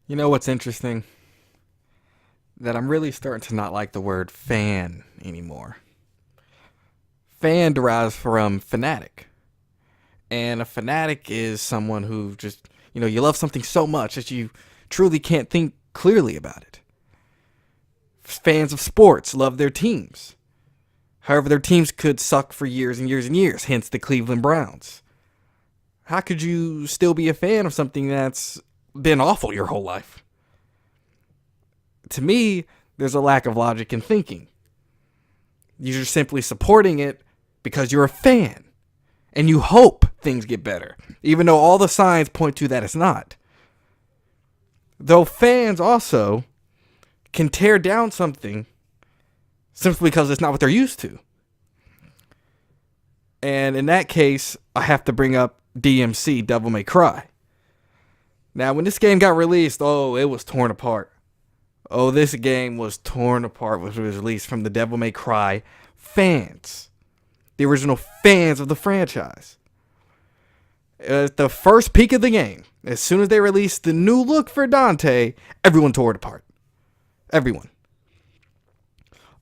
You know what's interesting? That I'm really starting to not like the word fan anymore. Fan derives from fanatic. And a fanatic is someone who just, you love something so much that you truly can't think clearly about it. Fans of sports love their teams. However, their teams could suck for years and years and years, hence the Cleveland Browns. How could you still be a fan of something that's been awful your whole life? To me, there's a lack of logic in thinking. You're simply supporting it because you're a fan. And you hope things get better, even though all the signs point to that it's not. Though fans also can tear down something simply because it's not what they're used to. And in that case, I have to bring up DmC, Devil May Cry. Now, when this game got released, it was torn apart. This game was torn apart when it was released from the Devil May Cry fans. The original fans of the franchise. At the first peak of the game, as soon as they released the new look for Dante, everyone tore it apart. Everyone.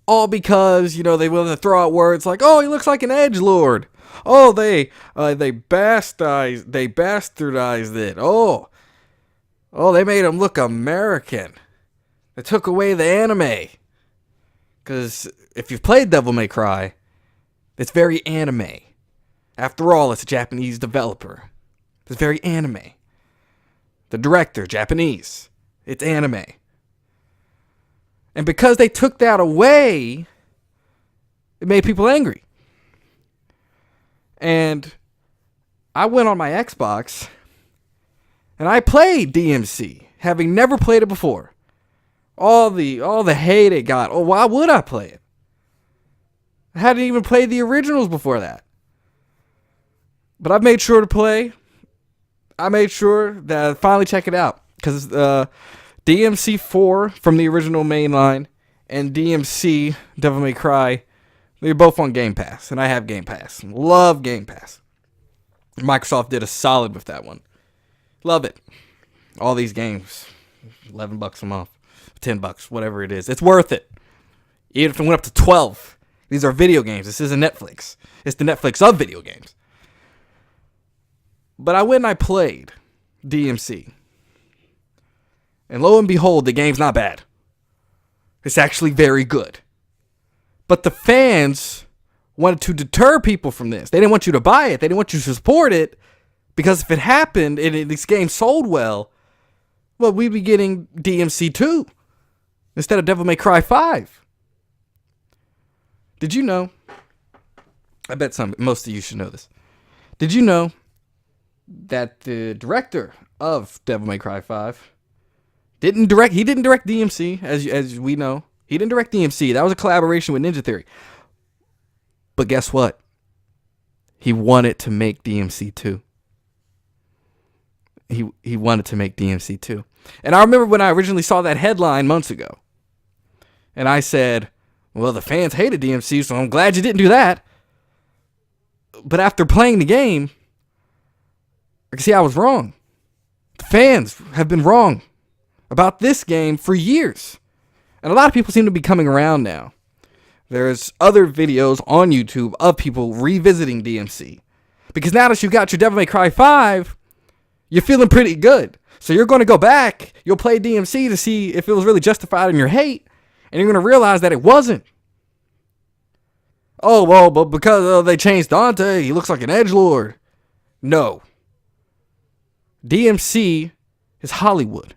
All because, they wanted to throw out words like, he looks like an edgelord. They bastardized it. They made him look American. They took away the anime. Because if you've played Devil May Cry, it's very anime. After all, it's a Japanese developer. It's very anime. The director, Japanese. It's anime. And because they took that away, it made people angry. And I went on my Xbox and I played DmC, having never played it before. All the hate it got. Why would I play it? I hadn't even played the originals before that. But I made sure to play. I made sure that I finally check it out. Because DmC 4 from the original mainline and DmC Devil May Cry, they're both on Game Pass. And I have Game Pass. Love Game Pass. Microsoft did a solid with that one. Love it. All these games. $11 a month. $10, whatever it is. It's worth it. Even if it went up to 12. These are video games. This isn't Netflix. It's the Netflix of video games. But I went and I played DmC. And lo and behold, the game's not bad. It's actually very good. But the fans wanted to deter people from this. They didn't want you to buy it. They didn't want you to support it. Because if it happened and this game sold well, we'd be getting DmC 2 instead of Devil May Cry 5. Did you know? I bet most of you should know this. Did you know that the director of Devil May Cry 5 didn't direct DmC, as we know. He didn't direct DmC. That was a collaboration with Ninja Theory. But guess what? He wanted to make DmC 2. He wanted to make DmC 2. And I remember when I originally saw that headline months ago. And I said, the fans hated DmC, so I'm glad you didn't do that. But after playing the game, I can see I was wrong. The fans have been wrong about this game for years. And a lot of people seem to be coming around now. There's other videos on YouTube of people revisiting DmC. Because now that you've got your Devil May Cry 5, you're feeling pretty good. So you're going to go back, you'll play DmC to see if it was really justified in your hate. And you're going to realize that it wasn't. But because they changed Dante, he looks like an edgelord. No. DmC is Hollywood.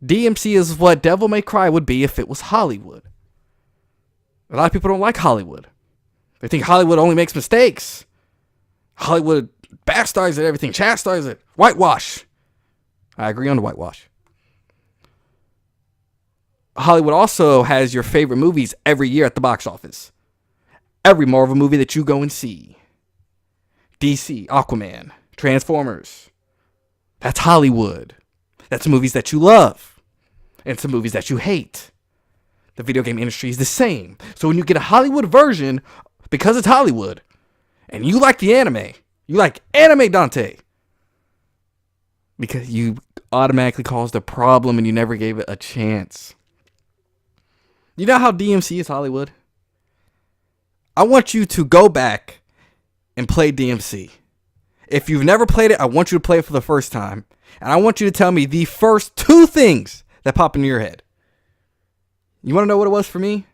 DmC is what Devil May Cry would be if it was Hollywood. A lot of people don't like Hollywood. They think Hollywood only makes mistakes. Hollywood bastardizes everything, chastises it, whitewash. I agree on the whitewash. Hollywood also has your favorite movies every year at the box office. Every Marvel movie that you go and see. DC, Aquaman, Transformers. That's Hollywood. That's movies that you love. And some movies that you hate. The video game industry is the same. So when you get a Hollywood version, because it's Hollywood, and you like the anime, you like anime Dante, because you automatically caused a problem and you never gave it a chance. You know how DmC is Hollywood? I want you to go back and play DmC. If you've never played it, I want you to play it for the first time. And I want you to tell me the first two things that pop into your head. You want to know what it was for me?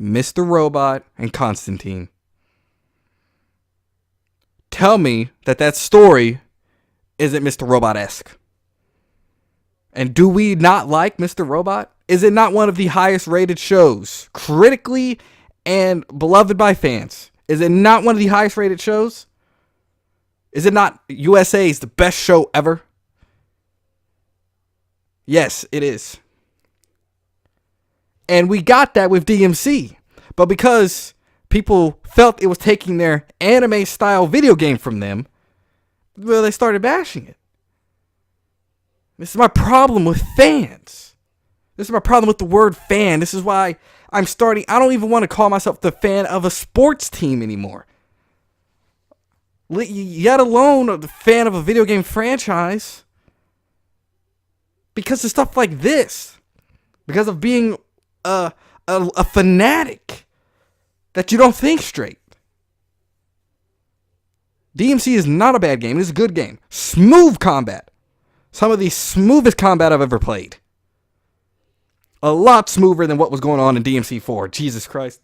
Mr. Robot and Constantine. Tell me that story isn't Mr. Robot-esque. And do we not like Mr. Robot? Is it not one of the highest rated shows, critically and beloved by fans? Is it not one of the highest rated shows? Is it not USA's the best show ever? Yes, it is. And we got that with DmC. But because people felt it was taking their anime style video game from them, well, they started bashing it. This is my problem with fans. This is my problem with the word fan. This is why I don't even want to call myself the fan of a sports team anymore. Yet alone the fan of a video game franchise. Because of stuff like this. Because of being a fanatic that you don't think straight. DmC is not a bad game. It is a good game. Smooth combat. Some of the smoothest combat I've ever played. A lot smoother than what was going on in DmC 4. Jesus Christ.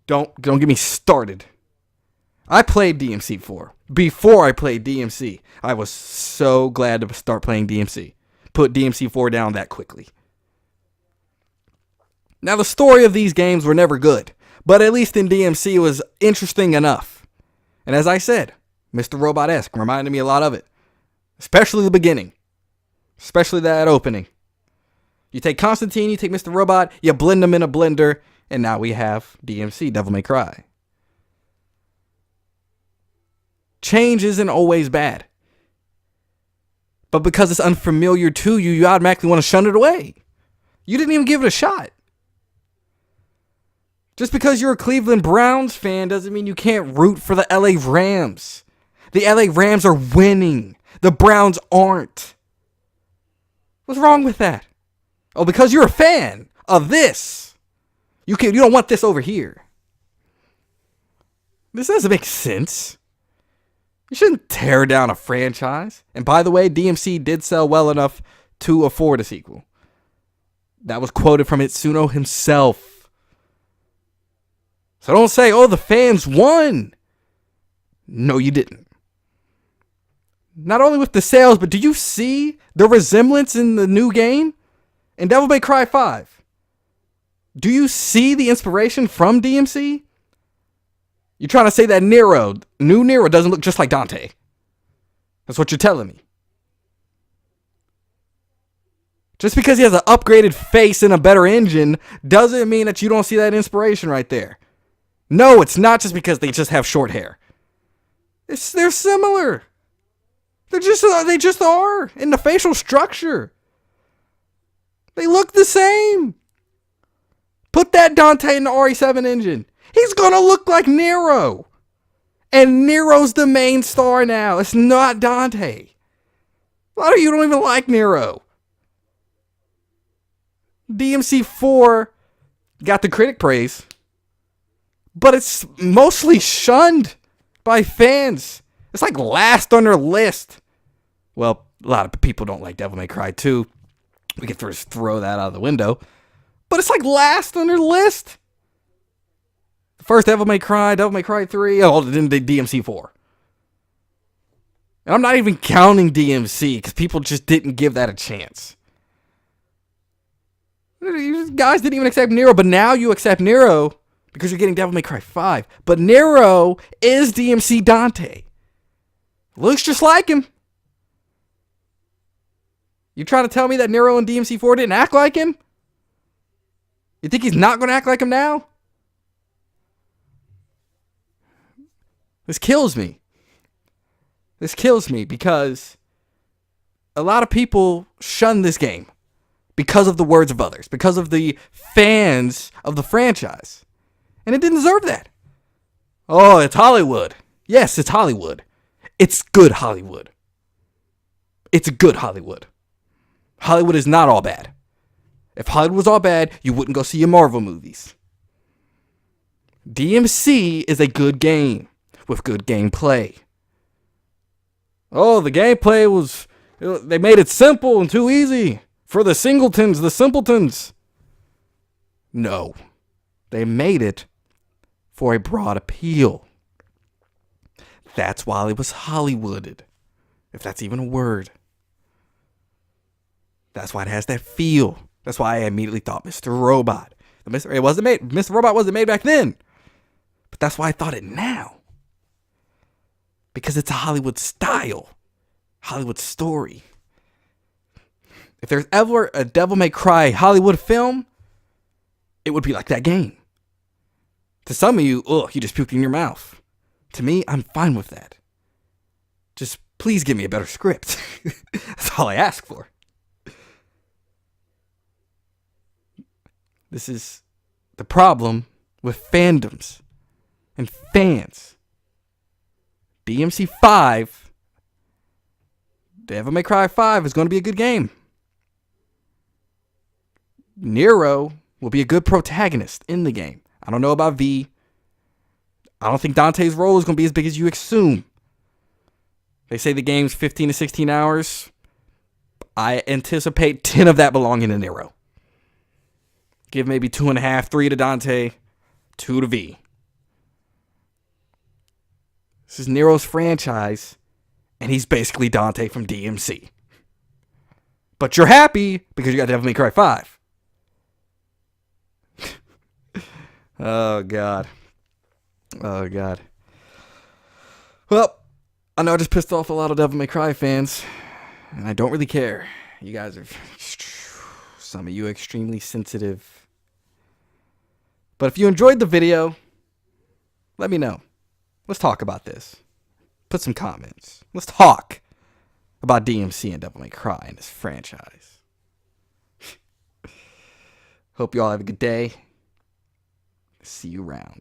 Don't get me started. I played DmC 4. Before I played DmC, I was so glad to start playing DmC. Put DmC 4 down that quickly. Now, the story of these games were never good. But at least in DmC, it was interesting enough. And as I said, Mr. Robot-esque reminded me a lot of it. Especially the beginning. Especially that opening. You take Constantine, you take Mr. Robot, you blend them in a blender, and now we have DmC, Devil May Cry. Change isn't always bad. But because it's unfamiliar to you, you automatically want to shun it away. You didn't even give it a shot. Just because you're a Cleveland Browns fan doesn't mean you can't root for the LA Rams. The LA Rams are winning. The Browns aren't. What's wrong with that? Oh, because you're a fan of this. You don't want this over here. This doesn't make sense. You shouldn't tear down a franchise. And by the way, DmC did sell well enough to afford a sequel. That was quoted from Itsuno himself. So don't say, oh, the fans won. No, you didn't. Not only with the sales, but do you see the resemblance in the new game? In Devil May Cry 5. Do you see the inspiration from DmC? You're trying to say that new Nero doesn't look just like Dante. That's what you're telling me. Just because he has an upgraded face and a better engine doesn't mean that you don't see that inspiration right there. No, it's not just because they just have short hair. They're similar. They just are in the facial structure. They look the same. Put that Dante in the RE7 engine. He's going to look like Nero. And Nero's the main star now. It's not Dante. A lot of you don't even like Nero. DmC 4 got the critic praise. But it's mostly shunned by fans. It's like last on their list. Well, a lot of people don't like Devil May Cry 2. We can just throw that out of the window. But it's like last on their list. First Devil May Cry 3, then the DmC 4. And I'm not even counting DmC because people just didn't give that a chance. You guys didn't even accept Nero, but now you accept Nero because you're getting Devil May Cry 5. But Nero is DmC Dante. Looks just like him. You trying to tell me that Nero in DmC 4 didn't act like him? You think he's not going to act like him now? This kills me. This kills me because a lot of people shun this game because of the words of others, because of the fans of the franchise. And it didn't deserve that. Oh, it's Hollywood. Yes, it's Hollywood. It's good Hollywood. It's good Hollywood. Hollywood is not all bad. If Hollywood was all bad, you wouldn't go see your Marvel movies. DmC is a good game with good gameplay. Oh, the gameplay was... They made it simple and too easy for the singletons, the simpletons. No. They made it for a broad appeal. That's why it was Hollywooded, if that's even a word. That's why it has that feel. That's why I immediately thought Mr. Robot. Mr. Robot wasn't made back then. But that's why I thought it now. Because it's a Hollywood style. Hollywood story. If there's ever a Devil May Cry Hollywood film, it would be like that game. To some of you, you just puked in your mouth. To me, I'm fine with that. Just please give me a better script. That's all I ask for. This is the problem with fandoms and fans. DmC 5, Devil May Cry 5 is going to be a good game. Nero will be a good protagonist in the game. I don't know about V. I don't think Dante's role is going to be as big as you assume. They say the game's 15 to 16 hours. I anticipate 10 of that belonging to Nero. Give maybe 2.5, 3 to Dante, 2 to V. This is Nero's franchise, and he's basically Dante from DmC. But you're happy because you got Devil May Cry 5. Oh, God. Oh, God. Well, I know I just pissed off a lot of Devil May Cry fans, and I don't really care. You guys are, some of you, extremely sensitive. But if you enjoyed the video, let me know. Let's talk about this. Put some comments. Let's talk about DmC and Devil May Cry and this franchise. Hope you all have a good day. See you around.